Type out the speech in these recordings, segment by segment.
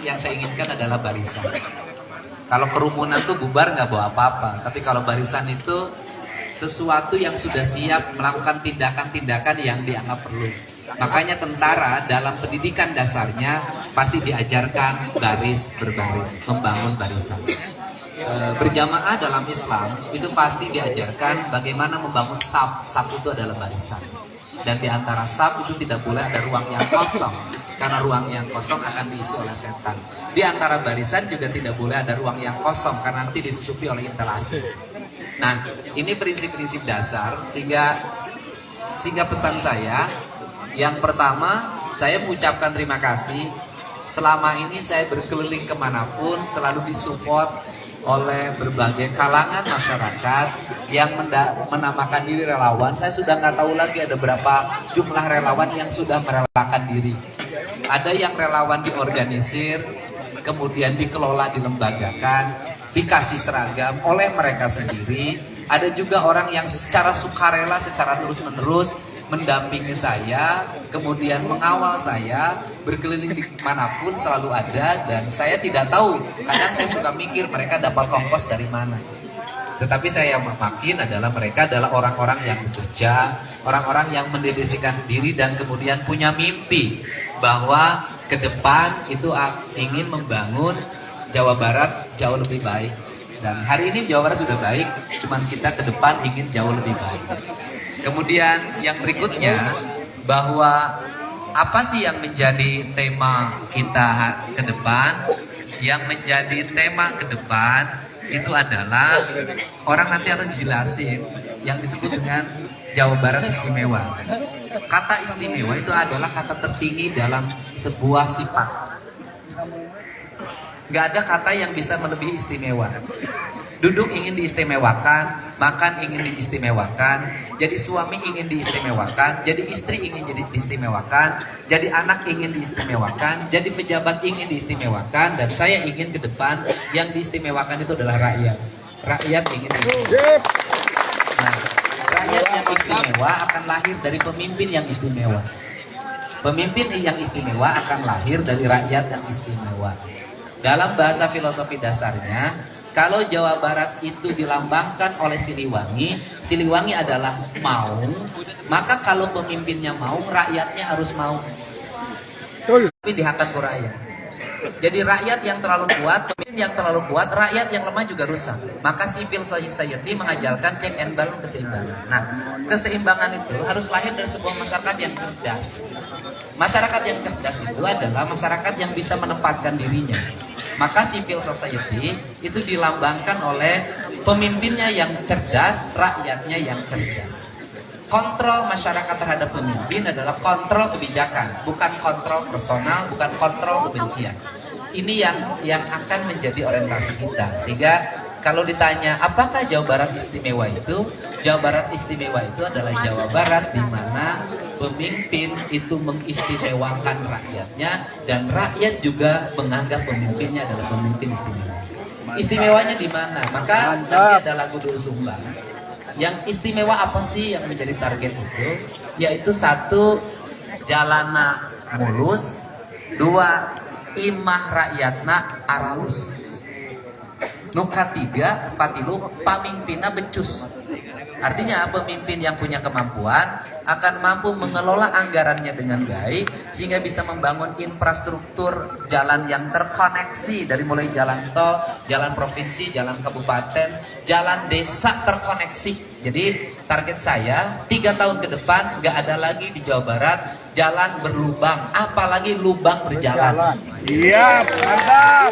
yang saya inginkan adalah barisan. Kalau kerumunan tuh bubar nggak bawa apa-apa, tapi kalau barisan itu sesuatu yang sudah siap melakukan tindakan-tindakan yang dianggap perlu. Makanya tentara dalam pendidikan dasarnya pasti diajarkan baris berbaris, membangun barisan. Berjamaah dalam Islam itu pasti diajarkan bagaimana membangun saf. Saf itu adalah barisan. Dan di antara saf itu tidak boleh ada ruang yang kosong, karena ruang yang kosong akan diisi oleh setan. Di antara barisan juga tidak boleh ada ruang yang kosong, karena nanti disusupi oleh interaksi. Nah, ini prinsip-prinsip dasar sehingga pesan saya yang pertama, saya mengucapkan terima kasih. Selama ini saya berkeliling kemanapun selalu disupport oleh berbagai kalangan masyarakat yang menamakan diri relawan. Saya sudah nggak tahu lagi ada berapa jumlah relawan yang sudah merelakan diri. Ada yang relawan diorganisir, kemudian dikelola, dilembagakan, dikasih seragam oleh mereka sendiri. Ada juga orang yang secara sukarela, secara terus-menerus mendampingi saya, kemudian mengawal saya, berkeliling di manapun selalu ada, dan saya tidak tahu. Kadang saya suka mikir mereka dapat ongkos dari mana. Tetapi saya makin adalah mereka adalah orang-orang yang bekerja, orang-orang yang mendedikasikan diri dan kemudian punya mimpi bahwa ke depan itu ingin membangun Jawa Barat jauh lebih baik. Dan hari ini Jawa Barat sudah baik, cuman kita ke depan ingin jauh lebih baik. Kemudian yang berikutnya, bahwa apa sih yang menjadi tema kita ke depan? Yang menjadi tema ke depan itu adalah orang nanti harus jelasin yang disebut dengan Jawa Barat istimewa. Kata istimewa itu adalah kata tertinggi dalam sebuah sifat. Gak ada kata yang bisa melebihi istimewa. Duduk ingin diistimewakan, makan ingin diistimewakan, jadi suami ingin diistimewakan, jadi istri ingin jadi diistimewakan, jadi anak ingin diistimewakan, jadi pejabat ingin diistimewakan, dan saya ingin ke depan yang diistimewakan itu adalah rakyat. Rakyat ingin diistimewakan. Nah, rakyat yang istimewa akan lahir dari pemimpin yang istimewa. Pemimpin yang istimewa akan lahir dari rakyat yang istimewa. Dalam bahasa filosofi dasarnya, kalau Jawa Barat itu dilambangkan oleh Siliwangi, Siliwangi adalah mau, maka kalau pemimpinnya mau, rakyatnya harus mau. Tapi dihakan ke rakyat. Jadi rakyat yang terlalu kuat, pemimpin yang terlalu kuat, rakyat yang lemah juga rusak. Maka civil society mengajarkan check and balance, keseimbangan. Nah, keseimbangan itu harus lahir dari sebuah masyarakat yang cerdas. Masyarakat yang cerdas itu adalah masyarakat yang bisa menempatkan dirinya. Maka civil society itu dilambangkan oleh pemimpinnya yang cerdas, rakyatnya yang cerdas. Kontrol masyarakat terhadap pemimpin adalah kontrol kebijakan, bukan kontrol personal, bukan kontrol kebencian. Ini yang akan menjadi orientasi kita. Sehingga kalau ditanya apakah Jawa Barat istimewa itu, Jawa Barat istimewa itu adalah Jawa Barat di mana pemimpin itu mengistimewakan rakyatnya dan rakyat juga menganggap pemimpinnya adalah pemimpin istimewa. Istimewanya di mana? Maka nanti ada lagu Doel Sumbang. Yang istimewa apa sih yang menjadi target itu? Yaitu satu, jalana mulus, dua, imah rakyatna aralus. Nuka tiga, patilu, pamimpina becus. Artinya pemimpin yang punya kemampuan akan mampu mengelola anggarannya dengan baik sehingga bisa membangun infrastruktur jalan yang terkoneksi dari mulai jalan tol, jalan provinsi, jalan kabupaten, jalan desa terkoneksi. Jadi target saya 3 tahun ke depan gak ada lagi di Jawa Barat jalan berlubang, apalagi lubang berjalan. Iya, mantap.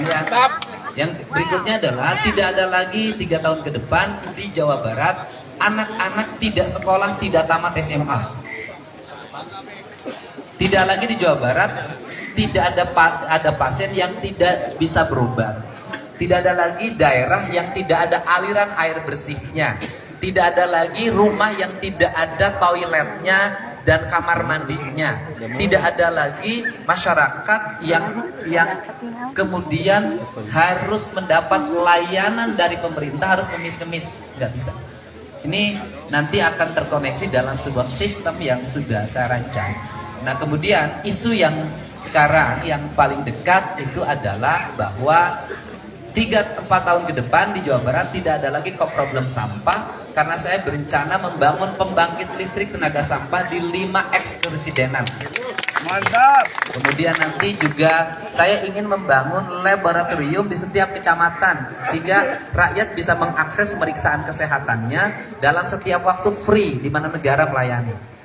Mantap. Yang berikutnya adalah tidak ada lagi 3 tahun ke depan di Jawa Barat anak-anak tidak sekolah, tidak tamat SMA. Tidak lagi di Jawa Barat tidak ada pasien yang tidak bisa berobat. Tidak ada lagi daerah yang tidak ada aliran air bersihnya. Tidak ada lagi rumah yang tidak ada toiletnya dan kamar mandinya. Tidak ada lagi masyarakat yang kemudian harus mendapat layanan dari pemerintah, harus ngemis-ngemis. Nggak bisa. Ini nanti akan terkoneksi dalam sebuah sistem yang sudah saya rancang. Nah, kemudian isu yang sekarang yang paling dekat itu adalah bahwa 3-4 tahun ke depan di Jawa Barat tidak ada lagi kok problem sampah, karena saya berencana membangun pembangkit listrik tenaga sampah di 5 ekskursidenan. Mantap. Kemudian nanti juga saya ingin membangun laboratorium di setiap kecamatan sehingga rakyat bisa mengakses pemeriksaan kesehatannya dalam setiap waktu free di mana negara melayani.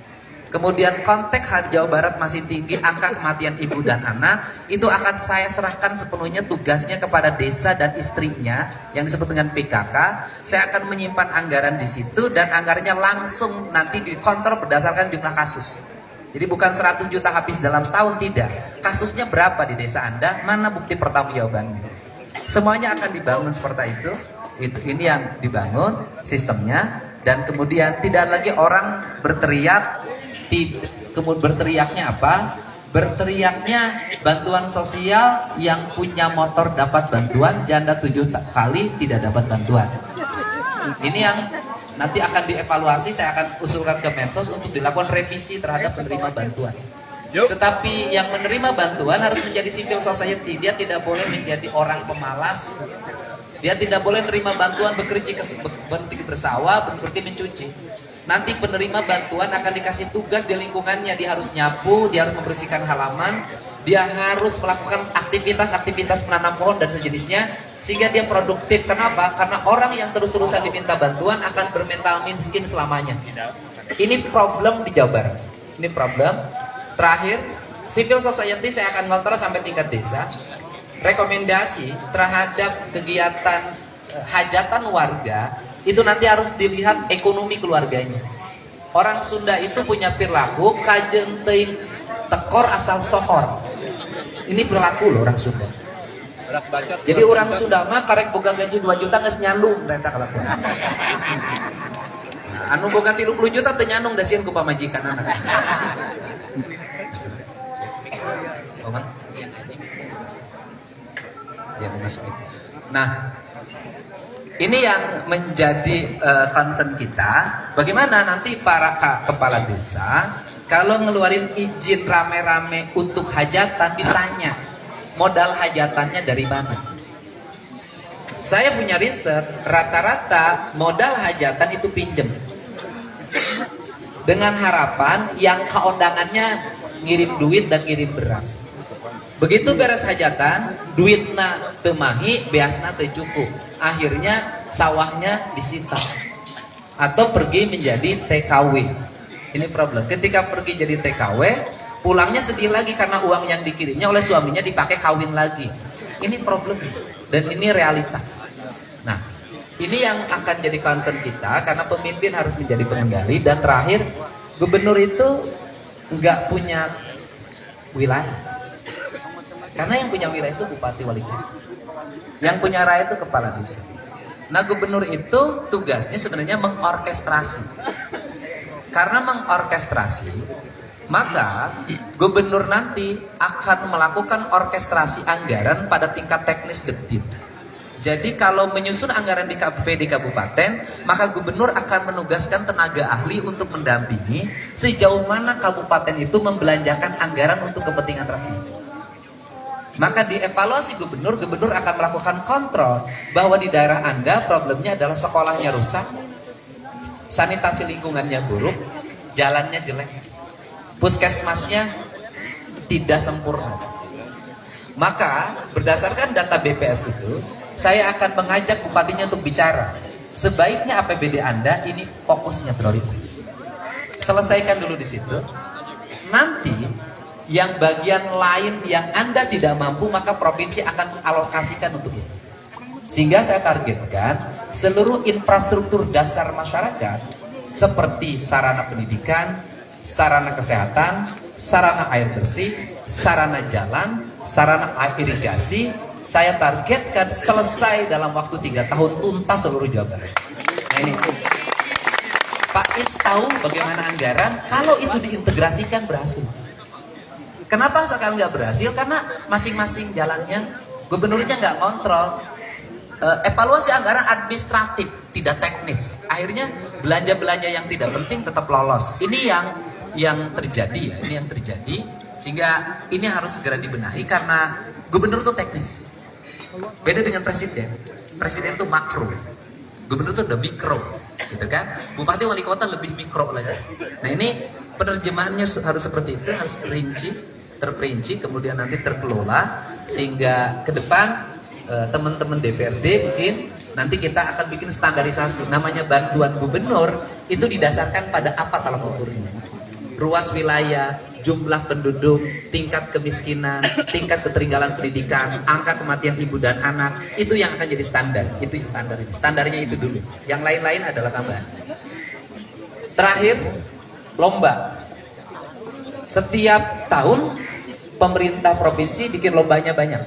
Kemudian konteks hari Jawa Barat masih tinggi, angka kematian ibu dan anak, itu akan saya serahkan sepenuhnya tugasnya kepada desa dan istrinya yang disebut dengan PKK. Saya akan menyimpan anggaran di situ dan anggarannya langsung nanti dikontrol berdasarkan jumlah kasus. Jadi bukan 100 juta habis dalam setahun, tidak. Kasusnya berapa di desa Anda, mana bukti pertanggungjawabannya. Semuanya akan dibangun seperti itu. Ini yang dibangun sistemnya, dan kemudian tidak lagi orang berteriak. Kemudian berteriaknya apa? Berteriaknya bantuan sosial, yang punya motor dapat bantuan, janda 7 kali tidak dapat bantuan. Ini yang nanti akan dievaluasi, saya akan usulkan ke Mensos untuk dilakukan revisi terhadap penerima bantuan. Tetapi yang menerima bantuan harus menjadi civil society, dia tidak boleh menjadi orang pemalas. Dia tidak boleh menerima bantuan berhenti bersawah, berhenti mencuci. Nanti penerima bantuan akan dikasih tugas di lingkungannya, dia harus nyapu, dia harus membersihkan halaman, dia harus melakukan aktivitas-aktivitas menanam pohon dan sejenisnya, sehingga dia produktif. Kenapa? Karena orang yang terus-terusan diminta bantuan akan bermental miskin selamanya. Ini problem di Jawa Barat. Ini problem. Terakhir, civil society saya akan kontrol sampai tingkat desa. Rekomendasi terhadap kegiatan hajatan warga itu nanti harus dilihat ekonomi keluarganya. Orang Sunda itu punya perilaku kajeng teuing tekor asal sohor. Ini berlaku loh orang Sunda. Jadi orang Sunda mah karek boga gaji 2 juta geus nyandung eta kalakuan. Nah, anu boga 30 juta teu nyandung da sieun ku pamajikan anak. Oma? Ya, dimasukin. Nah, ini yang menjadi concern kita. Bagaimana nanti para kepala desa kalau ngeluarin izin rame-rame untuk hajatan, ditanya modal hajatannya dari mana. Saya punya riset, rata-rata modal hajatan itu pinjem, dengan harapan yang keundangannya ngirim duit dan ngirim beras. Begitu beres hajatan, duitna teu mahi, beasna teu cukup. Akhirnya sawahnya disita atau pergi menjadi TKW. Ini problem. Ketika pergi jadi TKW, pulangnya sedih lagi karena uang yang dikirimnya oleh suaminya dipakai kawin lagi. Ini problem dan ini realitas. Nah, ini yang akan jadi concern kita karena pemimpin harus menjadi pengendali. Dan terakhir, gubernur itu nggak punya wilayah. Karena yang punya wilayah itu bupati wali kota. Yang punya rakyat itu kepala desa. Nah, gubernur itu tugasnya sebenarnya mengorkestrasi. Karena mengorkestrasi, maka gubernur nanti akan melakukan orkestrasi anggaran pada tingkat teknis detail. Jadi kalau menyusun anggaran di KPP di kabupaten, maka gubernur akan menugaskan tenaga ahli untuk mendampingi sejauh mana kabupaten itu membelanjakan anggaran untuk kepentingan rakyat. Maka dievaluasi gubernur akan melakukan kontrol bahwa di daerah Anda problemnya adalah sekolahnya rusak, sanitasi lingkungannya buruk, jalannya jelek, puskesmasnya tidak sempurna. Maka berdasarkan data BPS itu, saya akan mengajak bupatinya untuk bicara. Sebaiknya APBD Anda ini fokusnya prioritas. Selesaikan dulu di situ. Nanti yang bagian lain yang Anda tidak mampu, maka provinsi akan mengalokasikan untuk itu. Sehingga saya targetkan seluruh infrastruktur dasar masyarakat seperti sarana pendidikan, sarana kesehatan, sarana air bersih, sarana jalan, sarana irigasi, saya targetkan selesai dalam waktu 3 tahun tuntas seluruh Jawa Barat. Nah ini, Pak Is tahu bagaimana anggaran, kalau itu diintegrasikan berhasil. Kenapa sekarang nggak berhasil? Karena masing-masing jalannya gubernurnya nggak kontrol. Evaluasi anggaran administratif, tidak teknis. Akhirnya belanja-belanja yang tidak penting tetap lolos. Ini yang terjadi ya. Ini yang terjadi Sehingga ini harus segera dibenahi karena gubernur tuh teknis. Beda dengan presiden. Presiden tuh makro. Gubernur tuh udah mikro, gitu kan? Bupati wali kota lebih mikro lagi. Nah ini penerjemahannya harus seperti itu, harus terperinci, kemudian nanti terkelola sehingga ke depan teman-teman DPRD mungkin nanti kita akan bikin standarisasi. Namanya bantuan gubernur itu didasarkan pada apa tolak ukurnya? Ruas wilayah, jumlah penduduk, tingkat kemiskinan, tingkat ketertinggalan pendidikan, angka kematian ibu dan anak, itu yang akan jadi standar. Itu standar ini. Standarnya itu dulu. Yang lain-lain adalah tambahan. Terakhir, lomba. Setiap tahun pemerintah provinsi bikin lombanya banyak.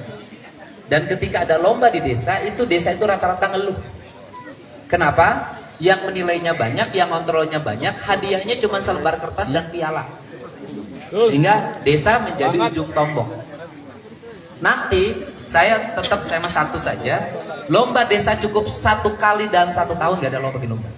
Dan ketika ada lomba di desa itu rata-rata ngeluh. Kenapa? Yang menilainya banyak, yang kontrolnya banyak, hadiahnya cuma selebar kertas dan piala. Sehingga desa menjadi ujung tombak. Nanti saya mah satu saja. Lomba desa cukup 1 kali dan 1 tahun, gak ada lomba bikin lomba.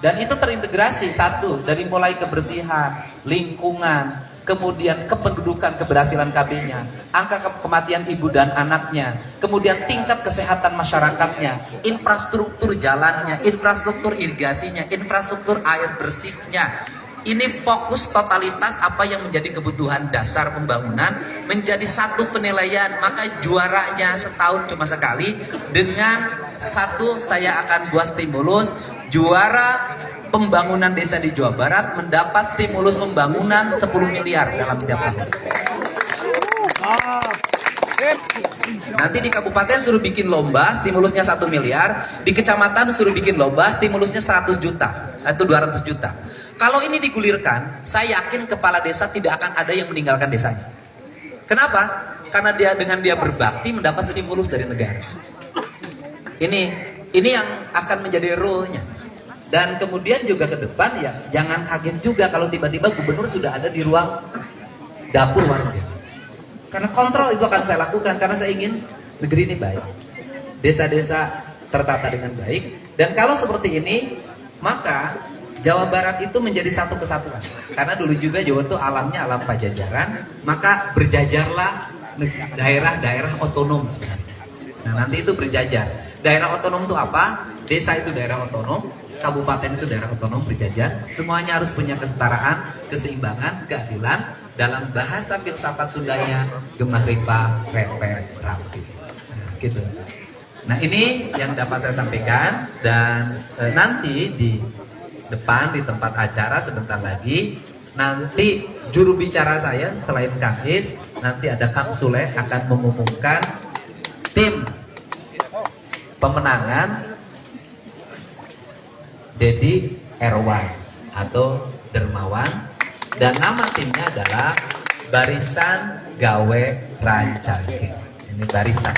Dan itu terintegrasi satu dari mulai kebersihan, lingkungan, kemudian kependudukan keberhasilan KB-nya, angka kematian ibu dan anaknya, kemudian tingkat kesehatan masyarakatnya, infrastruktur jalannya, infrastruktur irigasinya, infrastruktur air bersihnya. Ini fokus totalitas apa yang menjadi kebutuhan dasar pembangunan menjadi satu penilaian. Maka juaranya setahun cuma sekali. Dengan satu saya akan buat stimulus juara pembangunan desa di Jawa Barat mendapat stimulus pembangunan 10 miliar dalam setiap tahun. Nanti di kabupaten suruh bikin lomba, stimulusnya 1 miliar. Di kecamatan suruh bikin lomba, stimulusnya 100 juta atau 200 juta. Kalau ini digulirkan, saya yakin kepala desa tidak akan ada yang meninggalkan desanya. Kenapa? Karena dengan dia berbakti mendapat stimulus dari negara. Ini yang akan menjadi role-nya. Dan kemudian juga ke depan ya jangan kaget juga kalau tiba-tiba gubernur sudah ada di ruang dapur warga. Karena kontrol itu akan saya lakukan karena saya ingin negeri ini baik. Desa-desa tertata dengan baik. Dan kalau seperti ini, maka Jawa Barat itu menjadi satu kesatuan. Karena dulu juga Jawa itu alamnya alam pajajaran, maka berjajarlah daerah-daerah otonom sebenarnya. Nah nanti itu berjajar. Daerah otonom itu apa? Desa itu daerah otonom, kabupaten itu daerah otonom berjajar. Semuanya harus punya kesetaraan, keseimbangan, keadilan. Dalam bahasa filsafat Sundanya, gemah ripa, repe, rapi. Nah, gitu. Nah ini yang dapat saya sampaikan. Dan nanti di depan di tempat acara sebentar lagi nanti juru bicara saya selain Kang Is nanti ada Kang Sule akan mengumumkan tim pemenangan Dedi Erwan atau Dermawan dan nama timnya adalah Barisan Gawe Rancage. Ini barisan.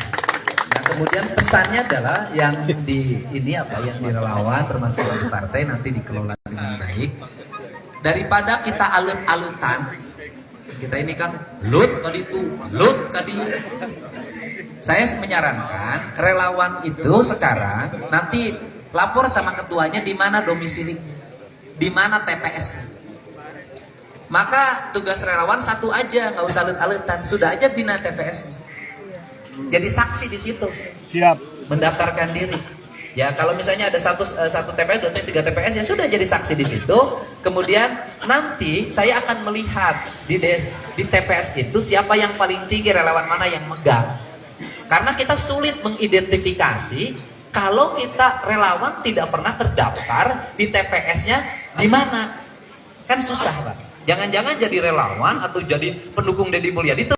Kemudian pesannya adalah yang di relawan termasuk di partai nanti dikelola dengan baik. Daripada kita alut-alutan, kita ini kan lut kadi. Saya menyarankan relawan itu sekarang nanti lapor sama ketuanya di mana domisilinya, di mana TPS. Maka tugas relawan satu aja, nggak usah alut-alutan, sudah aja bina TPS. Jadi saksi di situ. Siap. Mendaftarkan diri. Ya kalau misalnya ada satu TPS, 2 3 TPS ya sudah jadi saksi di situ. Kemudian nanti saya akan melihat di TPS itu siapa yang paling tinggi, relawan mana yang megang. Karena kita sulit mengidentifikasi kalau kita relawan tidak pernah terdaftar di TPS-nya di mana. Kan susah, Pak. Jangan-jangan jadi relawan atau jadi pendukung Deddy Mulyadi